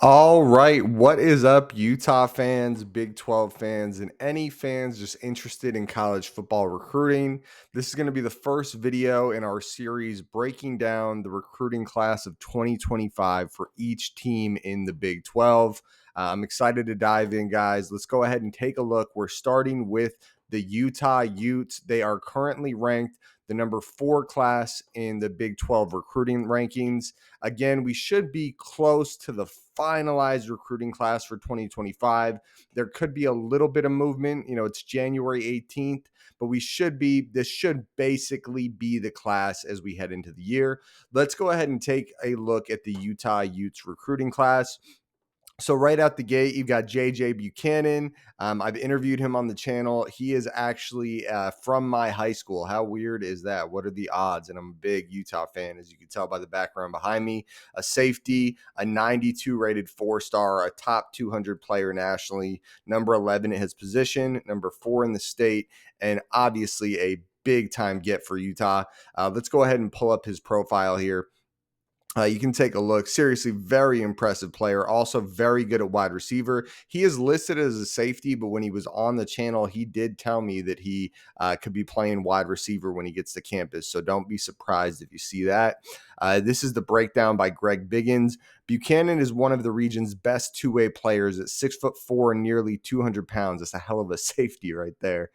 All right, what is up, Utah fans, Big 12 fans, and any fans just interested in college football recruiting? This is going to be the first video in our series breaking down the recruiting class of 2025 for each team in the Big 12. I'm excited to dive in, guys. Let's go ahead and take a look. We're starting with the Utah Utes. They are currently ranked the number 4 class in the Big 12 recruiting rankings. Again, we should be close to the finalized recruiting class for 2025. There could be a little bit of movement. It's January 18th, but this should basically be the class as we head into the year. Let's go ahead and take a look at the Utah Utes recruiting class. So right out the gate, you've got JJ Buchanan. I've interviewed him on the channel. He is actually from my high school. How weird is that? What are the odds? And I'm a big Utah fan, as you can tell by the background behind me. A safety, a 92 rated 4-star, a top 200 player nationally, number 11 in his position, number 4 in the state, and obviously a big time get for Utah. Let's go ahead and pull up his profile here. You can take a look. Seriously, very impressive player. Also very good at wide receiver. He is listed as a safety, but when he was on the channel, he did tell me that he could be playing wide receiver when he gets to campus. So don't be surprised if you see that. This is the breakdown by Greg Biggins. Buchanan is one of the region's best two-way players at 6'4" and nearly 200 pounds. That's a hell of a safety right there.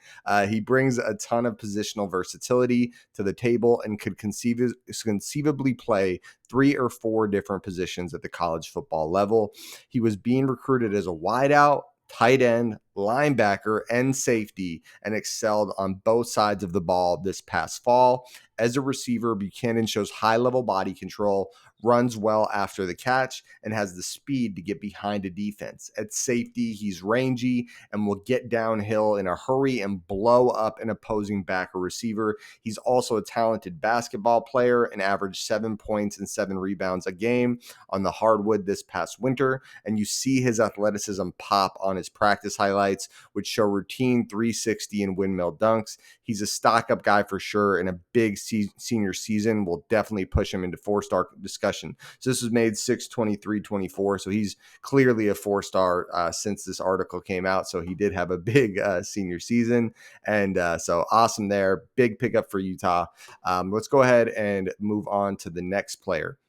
He brings a ton of positional versatility to the table and could conceivably play 3 or 4 different positions at the college football level. He was being recruited as a wideout, tight end, linebacker, and safety, and excelled on both sides of the ball this past fall. As a receiver, Buchanan shows high-level body control, runs well after the catch, and has the speed to get behind a defense. At safety, he's rangy and will get downhill in a hurry and blow up an opposing backer receiver. He's also a talented basketball player and averaged 7 points and 7 rebounds a game on the hardwood this past winter. And you see his athleticism pop on his practice highlights, which show routine 360 and windmill dunks. He's a stock-up guy for sure, and a big senior season will definitely push him into 4-star discussion. So this was made 6/23/24, so he's clearly a 4-star since this article came out. So he did have a big senior season, and so awesome there. Big pickup for Utah. Let's go ahead and move on to the next player.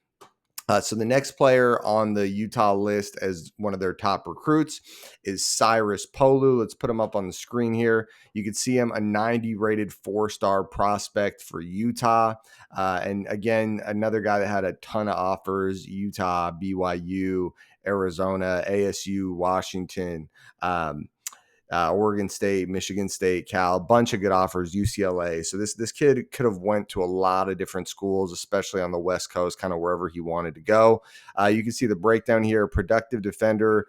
So the next player on the Utah list as one of their top recruits is Cyrus Polu. Let's put him up on the screen here. You can see him, a 90 rated 4-star prospect for Utah. And again, another guy that had a ton of offers: Utah, BYU, Arizona, ASU, Washington, Oregon State, Michigan State, Cal, a bunch of good offers, UCLA. So this kid could have went to a lot of different schools, especially on the West Coast, kind of wherever he wanted to go. You can see the breakdown here. Productive defender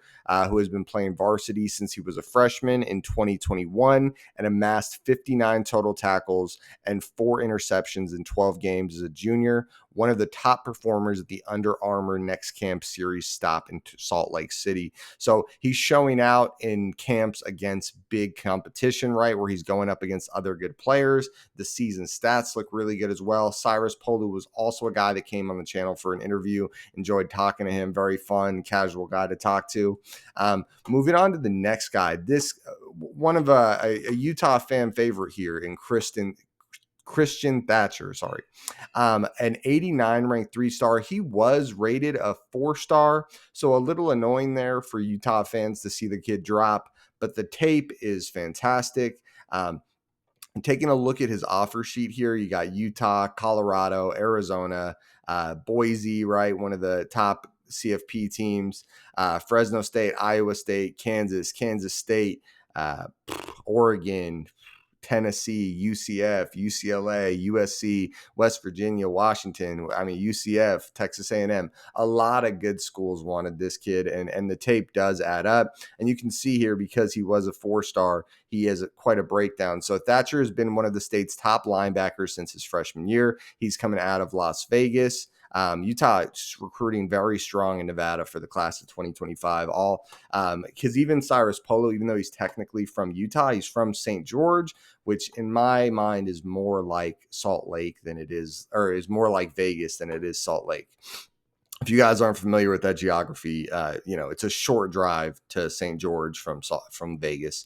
who has been playing varsity since he was a freshman in 2021 and amassed 59 total tackles and 4 interceptions in 12 games as a junior. One of the top performers at the Under Armour Next Camp Series stop in Salt Lake City. So he's showing out in camps against big competition, right, where he's going up against other good players. The season stats look really good as well. Cyrus Polu was also a guy that came on the channel for an interview. Enjoyed talking to him. Very fun, casual guy to talk to. Moving on to the next guy. This one of a Utah fan favorite here in Christian Thatcher, an 89 ranked 3-star. He was rated a 4-star, so a little annoying there for Utah fans to see the kid drop, but the tape is fantastic. And taking a look at his offer sheet here, you got Utah, Colorado, Arizona, Boise, right, one of the top CFP teams, Fresno State, Iowa State, Kansas State, Oregon, Tennessee, UCF, UCLA, USC, West Virginia, Washington, UCF, Texas A&M. A lot of good schools wanted this kid, and the tape does add up. And you can see here, because he was a 4-star, he has quite a breakdown. So Thatcher has been one of the state's top linebackers since his freshman year. He's coming out of Las Vegas. Utah is recruiting very strong in Nevada for the class of 2025. All because even Cyrus Polu, even though he's technically from Utah, he's from St. George, which in my mind is more like Salt Lake than it is, or is more like Vegas than it is Salt Lake. If you guys aren't familiar with that geography, it's a short drive to St. George from Vegas.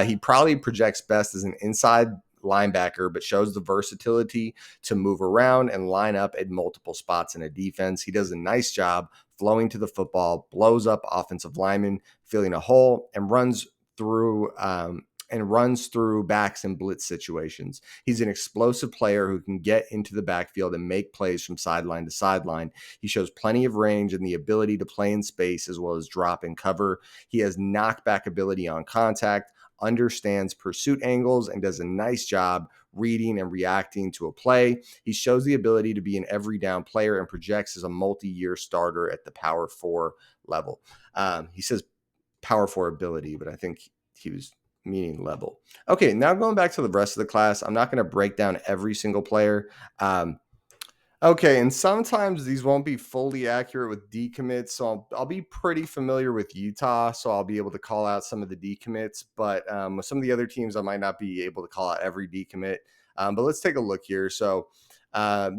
He probably projects best as an inside linebacker, but shows the versatility to move around and line up at multiple spots in a defense. He does a nice job flowing to the football, blows up offensive linemen, filling a hole, through runs through backs in blitz situations. He's an explosive player who can get into the backfield and make plays from sideline to sideline. He shows plenty of range and the ability to play in space as well as drop and cover. He has knockback ability on contact, understands pursuit angles, and does a nice job reading and reacting to a play. He shows the ability to be an every down player and projects as a multi-year starter at the Power 4 level. He says Power 4 ability, but I think he was meaning level. Okay, now going back to the rest of the class, I'm not going to break down every single player. Okay, and sometimes these won't be fully accurate with decommits, so I'll be pretty familiar with Utah, so I'll be able to call out some of the decommits, but with some of the other teams, I might not be able to call out every decommit. But let's take a look here. So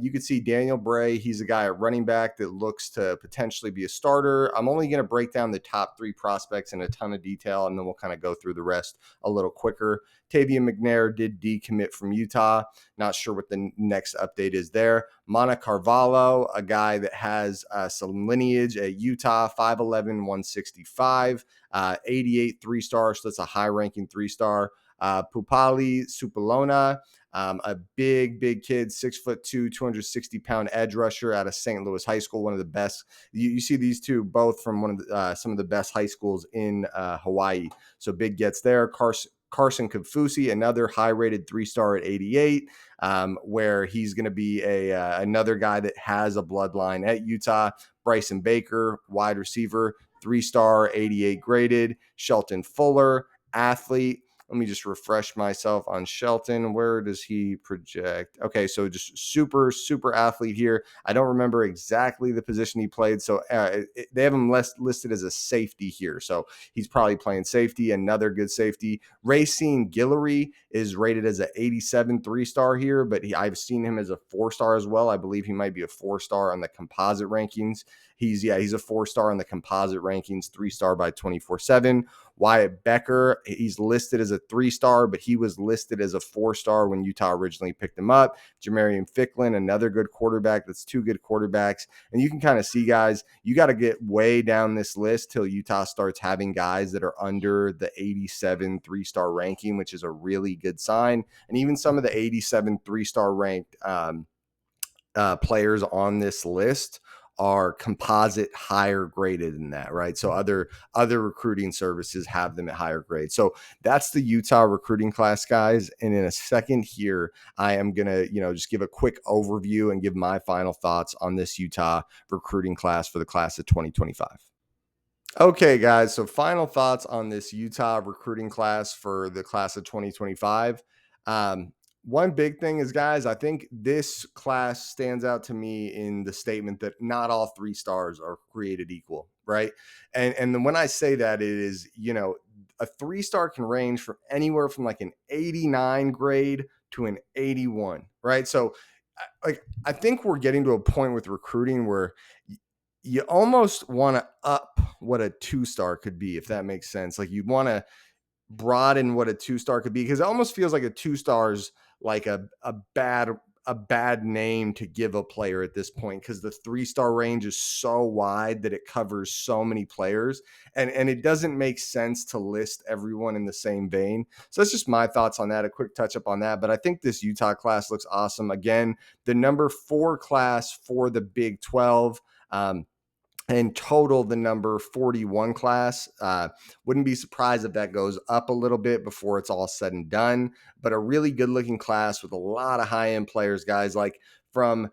you can see Daniel Bray. He's a guy at running back that looks to potentially be a starter. I'm only going to break down the top 3 prospects in a ton of detail, and then we'll kind of go through the rest a little quicker. Tavian McNair did decommit from Utah. Not sure what the next update is there. Mana Carvalho, a guy that has some lineage at Utah, 5'11", 165, 88 3-star, so that's a high-ranking 3-star. Pupali Supalona, a big kid, 6'2", 260-pound edge rusher out of St. Louis High School, one of the best. You see these two both from one of some of the best high schools in Hawaii. So big gets there. Carson Kafusi, another high-rated 3-star at 88, where he's going to be another guy that has a bloodline at Utah. Bryson Baker, wide receiver, 3-star, 88 graded. Shelton Fuller, athlete. Let me just refresh myself on Shelton. Where does he project? Okay, so just super athlete here. I don't remember exactly the position he played, so they have him listed as a safety here. So he's probably playing safety, another good safety. Racine Guillory is rated as an 87 3-star here, but I've seen him as a 4-star as well. I believe he might be a 4-star on the composite rankings. He's a 4-star on the composite rankings, 3-star by 24/7. Wyatt Becker, he's listed as a 3-star, but he was listed as a 4-star when Utah originally picked him up. Jamarian Ficklin, another good quarterback. That's 2 good quarterbacks. And you can kind of see, guys, you got to get way down this list till Utah starts having guys that are under the 87 3-star ranking, which is a really good sign. And even some of the 87 3-star ranked players on this list are composite higher graded than that, right? So other recruiting services have them at higher grades. So that's the Utah recruiting class, guys. And in a second here, I am going to, just give a quick overview and give my final thoughts on this Utah recruiting class for the class of 2025. Okay, guys. So final thoughts on this Utah recruiting class for the class of 2025. One big thing is, guys, I think this class stands out to me in the statement that not all 3-stars are created equal, right? And then when I say that, it is, a 3-star can range from anywhere from like an 89 grade to an 81, right? So I think we're getting to a point with recruiting where you almost want to up what a 2-star could be, if that makes sense. Like you want to broaden what a 2-star could be, because it almost feels like a 2-star's like a bad name to give a player at this point, because the 3-star range is so wide that it covers so many players, and it doesn't make sense to list everyone in the same vein. So that's just my thoughts on that, a quick touch up on that. But I think this Utah class looks awesome. Again, the number 4 class for the Big 12. And total, the number 41 class. Wouldn't be surprised if that goes up a little bit before it's all said and done. But a really good looking class with a lot of high end players, guys, like from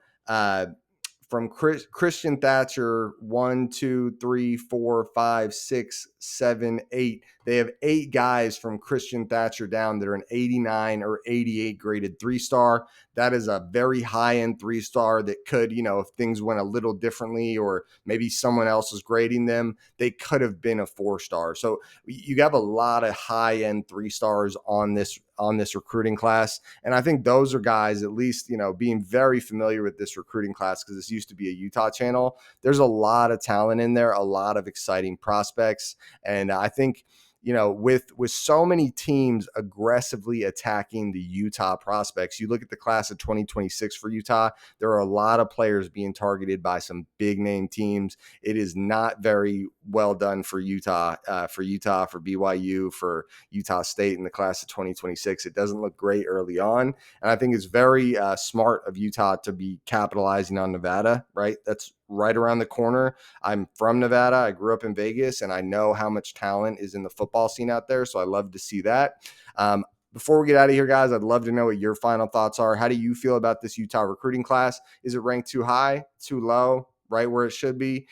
Christian Thatcher, 1, 2, 3, 4, 5, 6, 7, 8. They have 8 guys from Christian Thatcher down that are an 89 or 88 graded 3-star. That is a very high-end 3-star that could, if things went a little differently or maybe someone else was grading them, they could have been a 4-star. So you have a lot of high-end 3-stars on this on this recruiting class. And I think those are guys, at least, being very familiar with this recruiting class, because this used to be a Utah channel. There's a lot of talent in there, a lot of exciting prospects. And I think, with so many teams aggressively attacking the Utah prospects, you look at the class of 2026 for Utah, there are a lot of players being targeted by some big name teams. It is not very well done for Utah, for BYU, for Utah State in the class of 2026. It doesn't look great early on. And I think it's very smart of Utah to be capitalizing on Nevada, right? That's right around the corner. I'm from Nevada. I grew up in Vegas, and I know how much talent is in the football scene out there. So I love to see that. Before we get out of here, guys, I'd love to know what your final thoughts are. How do you feel about this Utah recruiting class? Is it ranked too high, too low, right where it should be?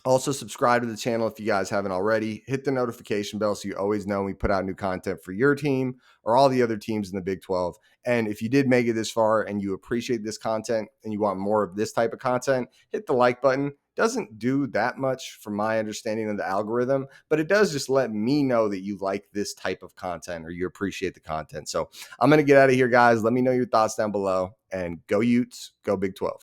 Also, subscribe to the channel if you guys haven't already. Hit the notification bell so you always know when we put out new content for your team or all the other teams in the Big 12. And if you did make it this far and you appreciate this content and you want more of this type of content, hit the like button. Doesn't do that much from my understanding of the algorithm, but it does just let me know that you like this type of content or you appreciate the content. So I'm going to get out of here, guys. Let me know your thoughts down below, and go Utes, go Big 12.